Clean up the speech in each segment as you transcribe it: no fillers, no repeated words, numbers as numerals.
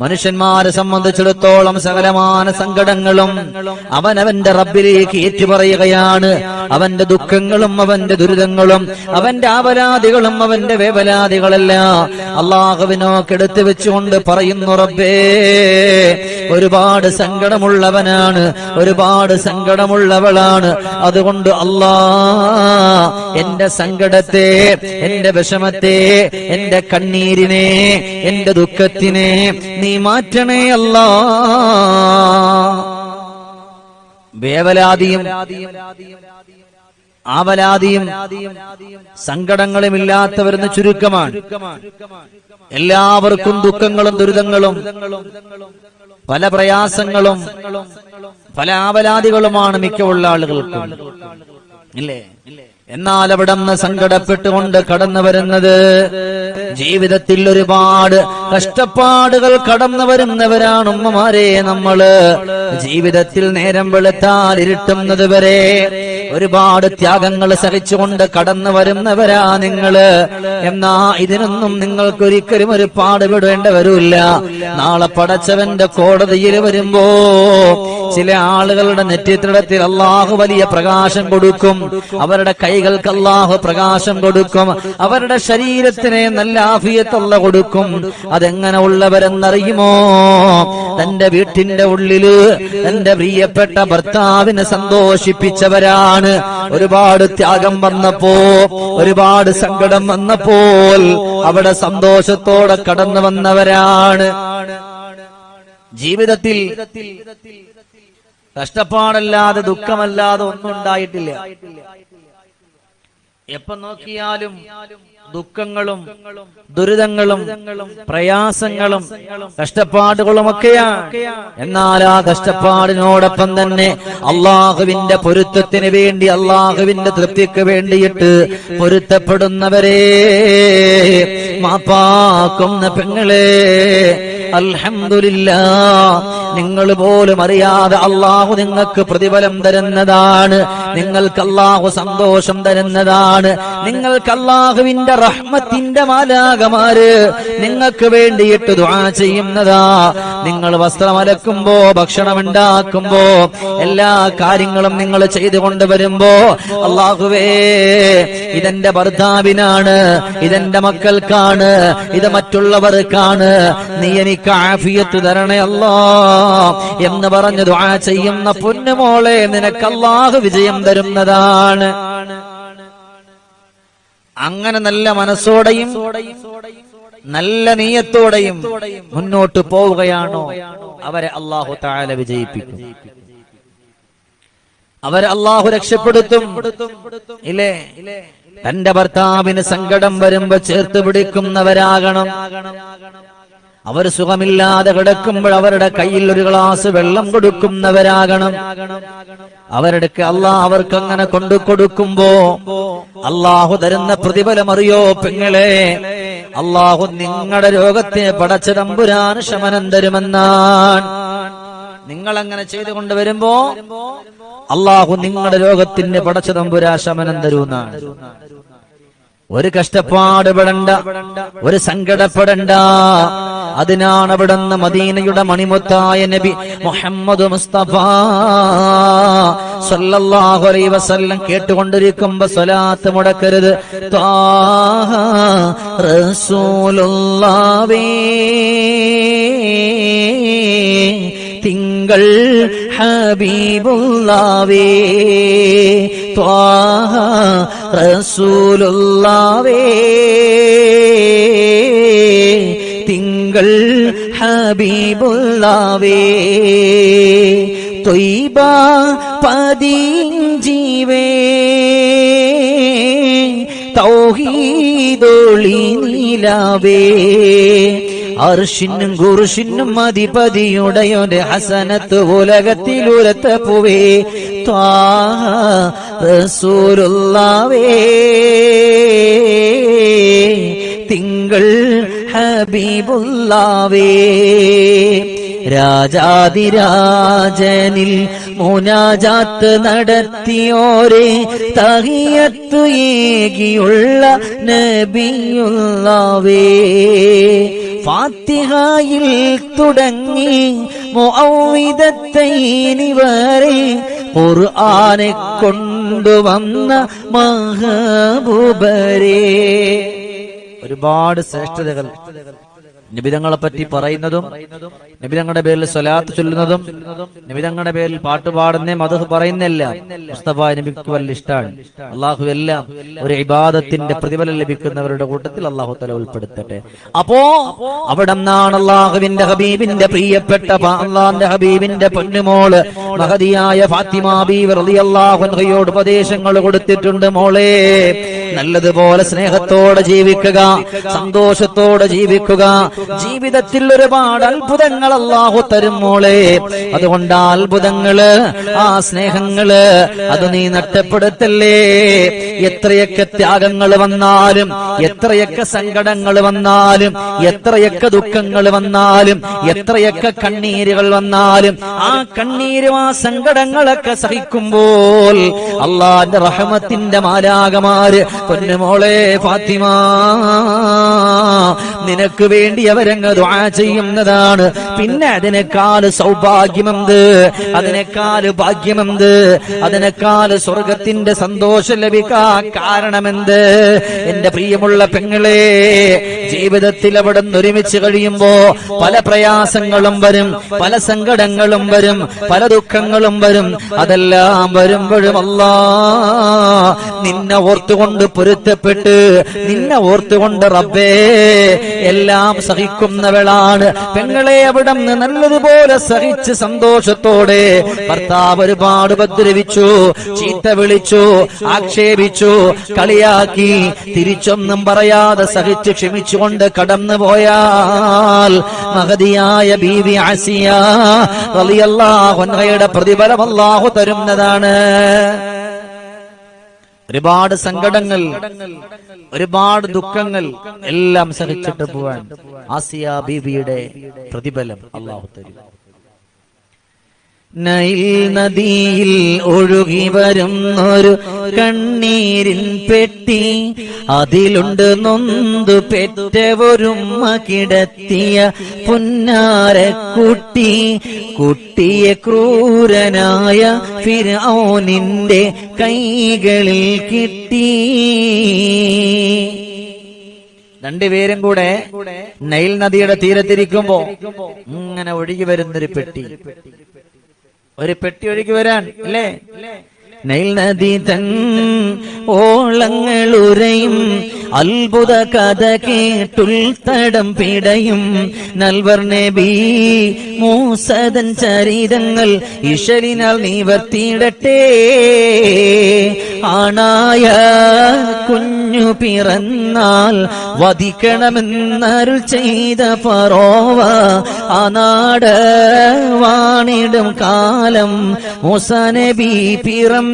മനുഷ്യന്മാരെ സംബന്ധിച്ചിടത്തോളം സകലമായ സങ്കടങ്ങളും അവനവന്റെ റബ്ബിലേക്ക് ഏറ്റുപറയുകയാണ്. അവന്റെ ദുഃഖങ്ങളും അവന്റെ ദുരിതങ്ങളും അവന്റെ ആവലാദികളും അവന്റെ വേവലാദികളെല്ലാം അള്ളാഹുവിനോക്കെടുത്ത് വെച്ചുകൊണ്ട് പറയുന്നു, റബ്ബേ ഒരുപാട് സങ്കടമുള്ളവനാണ്, ഒരുപാട് സങ്കടമുള്ളവളാണ്. അതുകൊണ്ട് അല്ലാ എന്റെ സങ്കടത്തെ, എന്റെ വിഷമത്തെ, എന്റെ കണ്ണീരിനെ, എന്റെ ദുഃഖത്തിനെ നീ മാറ്റണേ അല്ലാ. വേവലാദിയും ആവലാദിയും സങ്കടങ്ങളുമില്ലാത്തവരെന്ന് ചുരുക്കമാണ്. എല്ലാവർക്കും ദുഃഖങ്ങളും ദുരിതങ്ങളും പല പ്രയാസങ്ങളും പല ആവലാദികളുമാണ് മിക്കുള്ള ആളുകൾക്കും, ഇല്ലേ? എന്നാൽ അവിടുന്ന് സങ്കടപ്പെട്ടുകൊണ്ട് കടന്നു വരുന്നത്, ജീവിതത്തിൽ ഒരുപാട് കഷ്ടപ്പാടുകൾ കടന്നു വരുന്നവരാണ് ഉമ്മമാരെ. നമ്മള് ജീവിതത്തിൽ നേരം വെളുത്താൽ ഇരുട്ടുന്നത് വരെ ഒരുപാട് ത്യാഗങ്ങൾ സഹിച്ചുകൊണ്ട് കടന്നു വരുന്നവരാ നിങ്ങള്. എന്നാ ഇതിനൊന്നും നിങ്ങൾക്കൊരിക്കലും ഒരു പാടുപെടേണ്ട വരില്ല. നാളെ പടച്ചവന്റെ കോടതിയിൽ വരുമ്പോ ചില ആളുകളുടെ നെറ്റിത്തടത്തിൽ അള്ളാഹു വലിയ പ്രകാശം കൊടുക്കും, അവരുടെ കൈകൾക്ക് അള്ളാഹു പ്രകാശം കൊടുക്കും, അവരുടെ ശരീരത്തിന് നല്ല ആഫിയത്ത് അല്ലാഹു കൊടുക്കും. അതെങ്ങനെ ഉള്ളവരെന്നറിയുമോ? തന്റെ വീട്ടിന്റെ ഉള്ളില് തന്റെ പ്രിയപ്പെട്ട ഭർത്താവിനെ സന്തോഷിപ്പിച്ചവരാണ്. ഒരുപാട് ത്യാഗം വന്നപ്പോ, ഒരുപാട് സങ്കടം വന്നപ്പോൾ അവിടെ സന്തോഷത്തോടെ കടന്നു വന്നവരാണ്. ജീവിതത്തിൽ കഷ്ടപ്പാടല്ലാതെ ദുഃഖമല്ലാതെ ഒന്നും ഉണ്ടായിട്ടില്ല. എപ്പോ നോക്കിയാലും ദുഃഖങ്ങളും ദുരിതങ്ങളും പ്രയാസങ്ങളും കഷ്ടപ്പാടുകളുമൊക്കെയാണ്. എന്നാൽ ആ കഷ്ടപ്പാടിനോടൊപ്പം തന്നെ അള്ളാഹുവിന്റെ പൊരുത്തത്തിന് വേണ്ടി, അള്ളാഹുവിന്റെ തൃപ്തിക്ക് വേണ്ടിയിട്ട് പൊരുത്തപ്പെടുന്നവരെ മാപ്പാക്കുന്ന പെങ്ങളെ, അൽഹംദുലില്ലാഹ്, നിങ്ങൾ പോലും അറിയാതെ അള്ളാഹു നിങ്ങൾക്ക് പ്രതിഫലം തരുന്നതാണ്, നിങ്ങൾക്ക് അള്ളാഹു സന്തോഷം തരുന്നതാണ്, നിങ്ങൾക്ക് അള്ളാഹുവിന്റെ റഹ്മത്തിന്റെ മാലാഖമാര് നിങ്ങൾക്ക് വേണ്ടിയിട്ട് ദുആ ചെയ്യുന്നതാ. നിങ്ങൾ വസ്ത്രം അലക്കുമ്പോ, ഭക്ഷണം ഉണ്ടാക്കുമ്പോ, എല്ലാ കാര്യങ്ങളും നിങ്ങൾ ചെയ്തുകൊണ്ട് വരുമ്പോ, അള്ളാഹുവേ ഇതെന്റെ ഭർത്താവിനാണ്, ഇതെന്റെ മക്കൾക്കാണ്, ഇത് മറ്റുള്ളവർക്കാണ്, നീ എനിക്ക് ആഫിയത്ത് തരണേ അല്ലാ എന്ന് പറഞ്ഞ് ദുആ ചെയ്യുന്ന പൊന്നുമോളെ, നിനക്ക് അല്ലാഹു വിജയം തരുന്നതാണ്. അങ്ങനെ നല്ല മനസ്സോടെയും നല്ല നീയത്തോടെയും മുന്നോട്ട് പോവുകയാണോ, അവരെ അല്ലാഹു തആല വിജയിപ്പിക്കും, അവരെ അല്ലാഹു രക്ഷപ്പെടുത്തും. ഇല്ലേ? തന്റെ ഭർത്താവിന് സങ്കടം വരുമ്പോ ചേർത്ത് പിടിക്കുന്നവരാകണം. അവർ സുഖമില്ലാതെ കിടക്കുമ്പോൾ അവരുടെ കയ്യിൽ ഒരു ഗ്ലാസ് വെള്ളം കൊടുക്കുന്നവരാകണം. അവരുടെ അവർക്ക് അങ്ങനെ കൊണ്ടു കൊടുക്കുമ്പോ അള്ളാഹു തരുന്ന പ്രതിഫലം അറിയോ പെങ്ങളെ? അള്ളാഹു നിങ്ങളുടെ രോഗത്തെ പടച്ച തമ്പുരാൻ ശമനം തരുമെന്നാണ്. നിങ്ങൾ അങ്ങനെ ചെയ്തുകൊണ്ട് വരുമ്പോ അള്ളാഹു നിങ്ങളുടെ രോഗത്തിന്റെ പടച്ച തമ്പുരാൻ ശമനം തരുമെന്നാണ്. ഒരു കഷ്ടപ്പാട് പെടണ്ട, ഒരു സങ്കടപ്പെടണ്ട. അതിനാണ് അവിടുന്ന് മദീനയുടെ മണിമുത്തായ നബി മുഹമ്മദ് മുസ്തഫ സല്ലല്ലാഹു അലൈഹി വസല്ലം കേട്ടുകൊണ്ടിരിക്കുമ്പോ സ്വലാത്ത് മുടക്കരുത്. ത്വാഹ റസൂലുള്ളാഹി തിങ്കൾ ഹബീബുള്ളാഹി ത്വാഹ റസൂലുള്ളാഹി തിങ്കൾ ഹബീബുള്ളാഹി ത്വയ്ബ പതിഞ്ചീവേ തൗഹീദൊളി നിലാവേ അർശിനും കുർശിനും അധിപതിയുടയോന്റെ ഹസനത്ത് ഉലകത്തിലുരത്ത പൂവേ ത്വാഹ റസൂലുള്ളാഹി തിങ്കൾ ഹബീബുല്ലാവേ രാജാതിരാജനിൽ മുനാജാത്ത് നടത്തിയോരെ തഹിയത്ത് ഏകിയുള്ള നബിയുല്ലാവേ ഫാത്തിഹയിൽ തുടങ്ങി മുഅവ്വിദത്തൈനി വരെ ഖുർആനെ കൊണ്ടുവന്ന മഹബൂബരേ. ഒരുപാട് ശ്രേഷ്ഠതകൾ നബിതങ്ങളെ പറ്റി പറയുന്നതും നബിതങ്ങളുടെ പേരിൽ സ്വലാത്ത് ചൊല്ലുന്നതും നബിതങ്ങളുടെ പേരിൽ പാട്ടുപാടുന്ന മദ്ഹ് പറയുന്നില്ല മുസ്തഫ നബിക്ക് വലിയ ഇഷ്ടമാണ്. അള്ളാഹു എല്ലാം ഒരു ഇബാദത്തിന്റെ പ്രതിഫലം ലഭിക്കുന്നവരുടെ കൂട്ടത്തിൽ അള്ളാഹു തആല ഉൾപ്പെടുത്തട്ടെ. അപ്പോ അവിടെ നിന്നാണ് അള്ളാഹുവിന്റെ ഹബീബിന്റെ പ്രിയപ്പെട്ട അള്ളാഹുവിന്റെ ഹബീബിന്റെ പൊന്നുമോള് മഹദിയായ ഫാത്തിമ ബീവി റളിയല്ലാഹു അൻഹയോട് ഉപദേശങ്ങൾ കൊടുത്തിട്ടുണ്ട്. മോളെ, നല്ലതുപോലെ സ്നേഹത്തോടെ ജീവിക്കുക, സന്തോഷത്തോടെ ജീവിക്കുക. ജീവിതത്തിൽ ഒരുപാട് അത്ഭുതങ്ങൾ അല്ലാഹു തരും മോളെ. അതുകൊണ്ട് ആ അത്ഭുതങ്ങള്, ആ സ്നേഹങ്ങള് അത് നീ നഷ്ടപ്പെടുത്തല്ലേ. എത്രയൊക്കെ ത്യാഗങ്ങൾ വന്നാലും, എത്രയൊക്കെ സങ്കടങ്ങൾ വന്നാലും, എത്രയൊക്കെ ദുഃഖങ്ങൾ വന്നാലും, എത്രയൊക്കെ കണ്ണീരുകൾ വന്നാലും, ആ കണ്ണീരും ആ സങ്കടങ്ങളൊക്കെ സഹിക്കുമ്പോൾ അള്ളാന്റെ റഹ്മത്തിന്റെ മാലാകമാര് പൊന്നുമോളെ ഫാത്തിമ നിനക്ക് വേണ്ടി അവരങ്ങ് ദുആ ചെയ്യുന്നതാണ്. പിന്നെ അതിനേക്കാൾ സൗഭാഗ്യമെന്ത്, അതിനേക്കാൾ ഭാഗ്യമെന്ത്, അതിനേക്കാൾ സ്വർഗത്തിന്റെ സന്തോഷം ലഭിക്കാൻ കാരണമെന്ത്? എന്റെ പ്രിയമുള്ള പെങ്ങളെ, ജീവിതത്തിൽ അവിടെ നിന്ന് ഒരുമിച്ച് കഴിയുമ്പോ പല പ്രയാസങ്ങളും വരും, പല സങ്കടങ്ങളും വരും, പല ദുഃഖങ്ങളും വരും. അതെല്ലാം വരുമ്പോഴും അല്ലാഹ് നിന്നെ ഓർത്തുകൊണ്ട് പൊരുത്തപ്പെട്ട്, നിന്നെ ഓർത്തുകൊണ്ട് റബ്ബേ എല്ലാം സഹിക്കുന്നവളാണ് പെങ്ങളെ. അവിടെ നിന്ന് നല്ലതുപോലെ സഹിച്ച് സന്തോഷത്തോടെ ഭർത്താവ് ഒരുപാട് ഉപദ്രവിച്ചു, ചീത്ത വിളിച്ചു, ആക്ഷേപിച്ചു, കളിയാക്കി, തിരിച്ചൊന്നും പറയാതെ സഹിച്ച് ക്ഷമിച്ചുകൊണ്ട് കടന്നു പോയാൽ മഹദിയായ ബീവി ആസിയ റളിയല്ലാഹു അൻഹയുടെ പ്രതിഫലം അല്ലാഹു തരുന്നതാണ്. ഒരുപാട് സങ്കടങ്ങൾ, ഒരുപാട് ദുഃഖങ്ങൾ എല്ലാം സഹിച്ചിട്ട് പോവാൻ ആസിയ ബീവിയുടെ പ്രതിഫലം അല്ലാഹു തരും. നൈൽ നദിയിൽ ഒഴുകി വരുന്നൊരു കണ്ണീരിൻ പെട്ടി, അതിലുണ്ട് നൊന്തു പെറ്റവരുമ്മ കിടത്തിയ പുന്നാരക്കുട്ടി. കുട്ടിയെ ക്രൂരനായ ഫിർഔനിന്റെ കൈകളിൽ കിട്ടി. രണ്ടുപേരും കൂടെ നൈൽ നദിയുടെ തീരത്തിരിക്കുമ്പോ ഇങ്ങനെ ഒഴുകി വരുന്നൊരു പെട്ടി, ഒരു പെട്ടി ഒഴുകി വരാൻ അല്ലേ. നൈൽ നദി തൻ ഓളങ്ങളുരയും അത്ഭുത കഥ കേട്ടുൾ തടം പിടയും. നൽവർ നബി മൂസദൻ ചരിതങ്ങൾ ഇശലിനാൽ നിവർത്തിയിടട്ടെ. ആണായ കുഞ്ഞു പിറന്നാൽ വധിക്കണമെന്നരുൾ ചെയ്ത ഫറോവ ആ നാട് വാണിടും കാലം മൂസ നബി പിറന്നേ.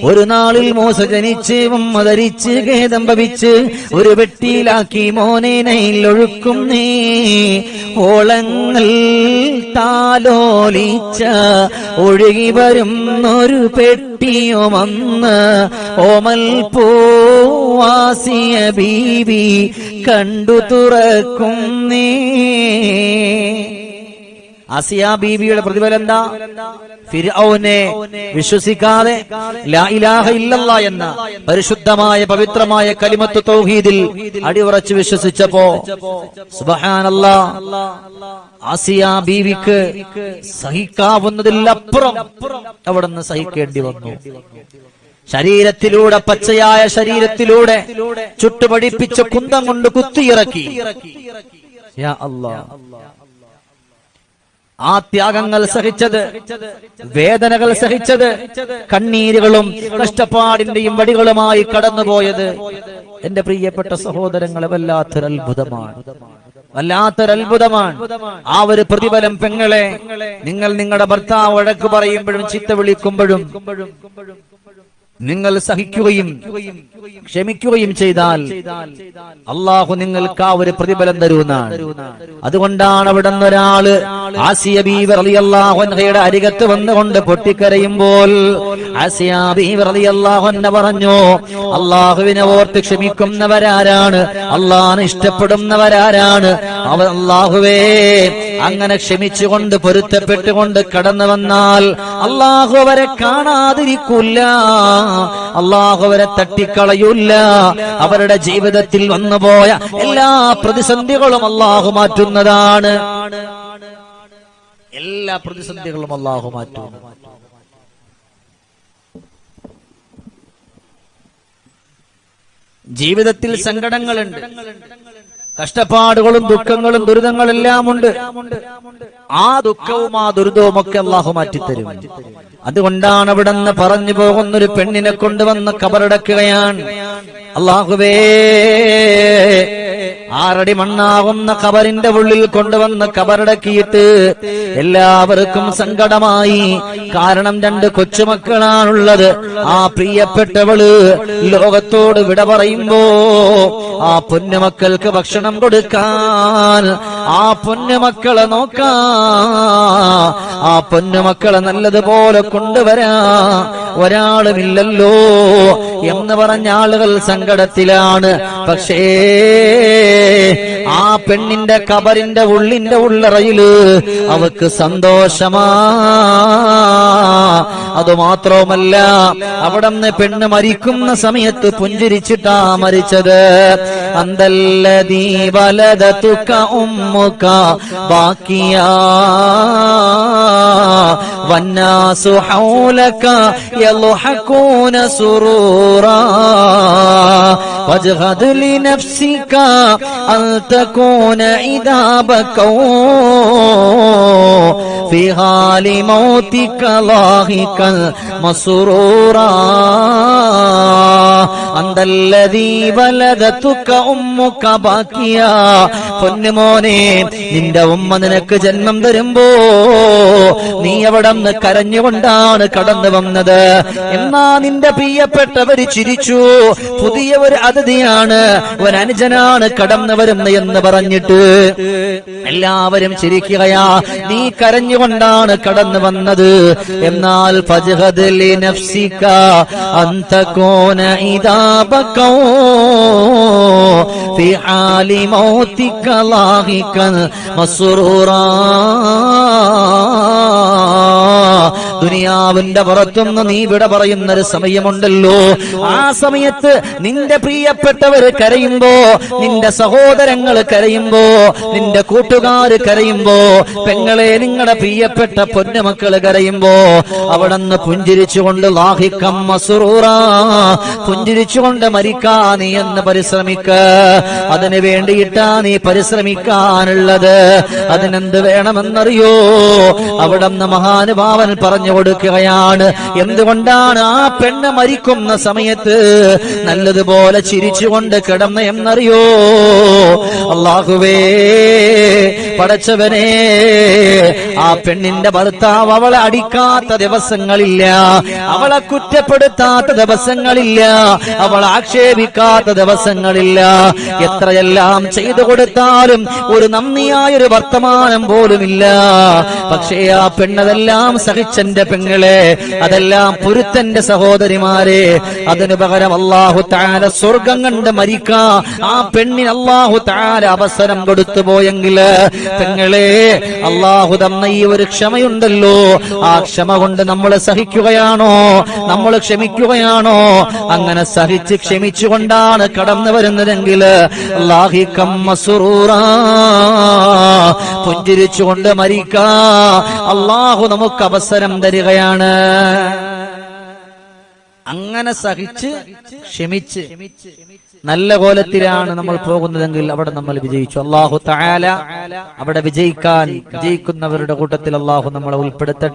ഒരു നാളിൽ മൂസ ജനിച്ച് ധരിച്ച് ഖേദം ഭവിച്ച് ഒരു പെട്ടിയിലാക്കി മോനെ നൈൽ ഒഴുക്കുന്നേ. ഓളങ്ങൾ താലോലിച്ച ഒഴുകി വരുന്നൊരു പെട്ടിയുമന്ന് ഓമൽ പൂവാസിയ ബീവി കണ്ടു തുറക്കുന്നേ. ആസിയ ബീവിയുടെ പ്രതിഫലം എന്താ? ഫിർഔനെ വിശ്വസിക്കാതെ ലാ ഇലാഹ ഇല്ലല്ലാഹ് എന്ന പരിശുദ്ധമായ പവിത്രമായ കലിമത്ത് തൗഹീദിൽ അടിയുറച്ച് വിശ്വസിച്ചപ്പോ സുബ്ഹാനല്ലാഹ്, ആസിയ ബീവിക്ക് സഹിക്കാവുന്നതിലപ്പുറം അവിടുന്ന് സഹിക്കേണ്ടി വന്നു. ശരീരത്തിലൂടെ, പച്ചയായ ശരീരത്തിലൂടെ ചുട്ടുപടിപ്പിച്ച കുന്തം കൊണ്ട് കുത്തിയിറക്കി. യാ അല്ലാഹ്, ആ ത്യാഗങ്ങൾ സഹിച്ചത്, വേദനകൾ സഹിച്ചത്, കണ്ണീരുകളും കഷ്ടപ്പാടിന്റെയും വടികളുമായി കടന്നുപോയത് എന്റെ പ്രിയപ്പെട്ട സഹോദരങ്ങളെ വല്ലാത്തൊരത്ഭുതമാണ്, വല്ലാത്തൊരത്ഭുതമാണ്. ആ ഒരു പ്രതിഫലം പെങ്ങളെ, നിങ്ങൾ നിങ്ങളുടെ ഭർത്താവ് വഴക്ക് പറയുമ്പോഴും ചീത്ത വിളിക്കുമ്പോഴും നിങ്ങൾ സഹിക്കുകയും ക്ഷമിക്കുകയും ചെയ്താൽ അള്ളാഹു നിങ്ങൾക്ക് ആ ഒരു പ്രതിഫലം തരുന്നതാണ്. അതുകൊണ്ടാണ് അവിടെ നിന്ന് ഒരാള് ആസിയ ബീവി റളിയല്ലാഹു അൻഹയുടെ അരികത്ത് വന്നുകൊണ്ട് പൊട്ടിക്കരയുമ്പോൾ ആസിയ ബീവി റളിയല്ലാഹു അൻഹ പറഞ്ഞു, അള്ളാഹുവിനെ ഓർത്ത് ക്ഷമിക്കുന്നവരാരാണ്? അള്ളാഹിനെ ഇഷ്ടപ്പെടുന്നവരാരാണ്? അവർ അള്ളാഹുവേ അങ്ങനെ ക്ഷമിച്ചുകൊണ്ട് പൊരുത്തപ്പെട്ടുകൊണ്ട് കടന്നു വന്നാൽ അള്ളാഹു അവരെ കാണാതിരിക്കില്ല, അള്ളാഹു അവരെ തട്ടിക്കളയൂല്ല. അവരുടെ ജീവിതത്തിൽ വന്നുപോയ എല്ലാ പ്രതിസന്ധികളും അള്ളാഹു മാറ്റുന്നതാണ്. എല്ലാ പ്രതിസന്ധികളും അള്ളാഹു മാറ്റും. ജീവിതത്തിൽ സങ്കടങ്ങളുണ്ട്, കഷ്ടപ്പാടുകളും ദുഃഖങ്ങളും ദുരിതങ്ങളെല്ലാം ഉണ്ട്. ആ ദുഃഖവും ആ ദുരിതവും ഒക്കെ അള്ളാഹു മാറ്റിത്തരും. അതുകൊണ്ടാണ് അവിടെ നിന്ന് പറഞ്ഞു പോകുന്നൊരു പെണ്ണിനെ കൊണ്ടുവന്ന് കബറടക്കുകയാണ്. അള്ളാഹുവേ, 6 അടി മണ്ണാവുന്ന ഖബറിന്റെ ഉള്ളിൽ കൊണ്ടുവന്ന് കബറടക്കിയിട്ട് എല്ലാവർക്കും സങ്കടമായി. കാരണം 2 കൊച്ചുമക്കളാണുള്ളത്. ആ പ്രിയപ്പെട്ടവള് ലോകത്തോട് വിട പറയുമ്പോ ആ പൊന്നുമക്കൾക്ക് ഭക്ഷണം കൊടുക്കാൻ, ആ പൊന്നുമക്കളെ നോക്കാൻ, ആ പൊന്നുമക്കളെ നല്ലതുപോലെ കൊണ്ടുവരാ ഒരാളുമില്ലല്ലോ എന്ന് പറഞ്ഞ ആളുകൾ സങ്കടത്തിലാണ്. പക്ഷേ ആ പെണ്ണിന്റെ കബറിന്റെ ഉള്ളറയില് അവക്ക് സന്തോഷമാ. അതുമാത്രവുമല്ല, അവിടുന്ന് പെണ്ണ് മരിക്കുന്ന സമയത്ത് പുഞ്ചിരിച്ചിട്ടാ മരിച്ചത്. അന്തല്ലദീ വലദതുക ഉമ്മുക ബാക്കിയാ വന്നാസു ഹൗലക യൽഹഖൂന സുറൂറാ വജ്ഹദ് ലിനഫ്സിക അൻ തകൂന ഇദാബക ഫീ ഹാലി മൗതിക ലാഹികൻ മസ്റൂറാ അന്തല്ലദീ വലദതുക ഉമ്മുക ബാക്കിയാ. പൊന്നുമോനെ, നിന്റെ ഉമ്മ നിനക്ക് ജന്മം തരുമ്പോ നീ അവിടെ നിന്ന് കരഞ്ഞുകൊണ്ടാണ് കടന്നു വന്നത്. എന്നാ നിന്റെ പ്രിയപ്പെട്ടവര് ചിരിച്ചു. പുതിയ ഒരു അതിഥിയാണ്, ഒരു അനുജനാണ് കടന്നു വരുന്നത് എന്ന് പറഞ്ഞിട്ട് എല്ലാവരും ചിരിക്കുകയാ. നീ കരഞ്ഞുകൊണ്ടാണ് കടന്നു വന്നത്. എന്നാൽ ഫജ്ഹദ് ലിനഫ്സിക അൻ തകൂന ഇദാബക ഫീ ഹാലി മൗതിക ലാഹികൻ മസ്റൂറാ. ദുനിയാവിന്റെ പുറത്തുനിന്ന് നീ വിട പറയുന്നൊരു സമയമുണ്ടല്ലോ. ആ സമയത്ത് നിന്റെ പ്രിയപ്പെട്ടവര് കരയുമ്പോ, നിന്റെ സഹോദരങ്ങൾ കരയുമ്പോ, നിന്റെ കൂട്ടുകാര് കരയുമ്പോ, പെങ്ങളെ നിങ്ങളുടെ പ്രിയപ്പെട്ട പൊന്നുമക്കള് കരയുമ്പോ അവിടുന്ന് പുഞ്ചിരിച്ചുകൊണ്ട് ലാഹികം മസ്റൂറാ, പുഞ്ചിരിച്ചുകൊണ്ട് മരിക്കാ നീ എന്ന് പരിശ്രമിക്ക. അതിനു വേണ്ടിയിട്ടാ നീ പരിശ്രമിക്കാനുള്ളത്. അതിനെന്ത് വേണമെന്നറിയോ? അവിടുന്ന് മഹാനുഭാവൻ പറഞ്ഞു കൊടുക്കുകയാണ്. എന്തുകൊണ്ടാണ് ആ പെണ്ണ് മരിക്കുന്ന സമയത്ത് നല്ലതുപോലെ ചിരിച്ചുകൊണ്ട് കിടന്ന എന്നറിയോ? അല്ലാഹുവേ, പടച്ചവനെ, ആ പെണ്ണിന്റെ ഭർത്താവ് അവളെ അടിക്കാത്ത ദിവസങ്ങളില്ല, അവളെ കുറ്റപ്പെടുത്താത്ത ദിവസങ്ങളില്ല, അവളെ ആക്ഷേപിക്കാത്ത ദിവസങ്ങളില്ല. എത്രയെല്ലാം ചെയ്തു കൊടുത്താലും ഒരു നന്ദിയായൊരു വർത്തമാനം പോലുമില്ല. പക്ഷേ ആ പെണ്ണതെല്ലാം സഹിച്ചെന്റെ പെങ്ങളെ, അതെല്ലാം പൊരുത്തന്റെ സഹോദരിമാരെ. അതിനു പകരം അല്ലാഹു തആല സ്വർഗം കണ്ട് മരിക്കാ ആ പെണ്ണിന് അല്ലാഹു തആല അവസരം കൊടുത്തു പോയെങ്കിൽ പെങ്ങളെ, അല്ലാഹു തന്ന ഈ ഒരു ക്ഷമയുണ്ടല്ലോ, ആ ക്ഷമ കൊണ്ട് നമ്മൾ സഹിക്കുകയാണോ? നമ്മൾ ക്ഷമിക്കുകയാണോ? അങ്ങനെ സഹിച്ച് ക്ഷമിച്ചുകൊണ്ടാണ് കടന്നു വരുന്നതെങ്കിൽ ലാഹികം മസ്റൂറാ, പുഞ്ചിരിച്ചുകൊണ്ട് മരിക്കാ അല്ലാഹു നമുക്ക് അവസരം തരികയാണ്. അങ്ങനെ സഹിച്ച് ക്ഷമിച്ച് നല്ല കോലത്തിലാണ് നമ്മൾ പോകുന്നതെങ്കിൽ അവിടെ നമ്മൾ വിജയിച്ചു. അല്ലാഹു തആല അവിടെ വിജയിക്കുന്നവരുടെ കൂട്ടത്തിൽ അല്ലാഹു നമ്മളെ ഉൾപ്പെടുത്തട്ടെ.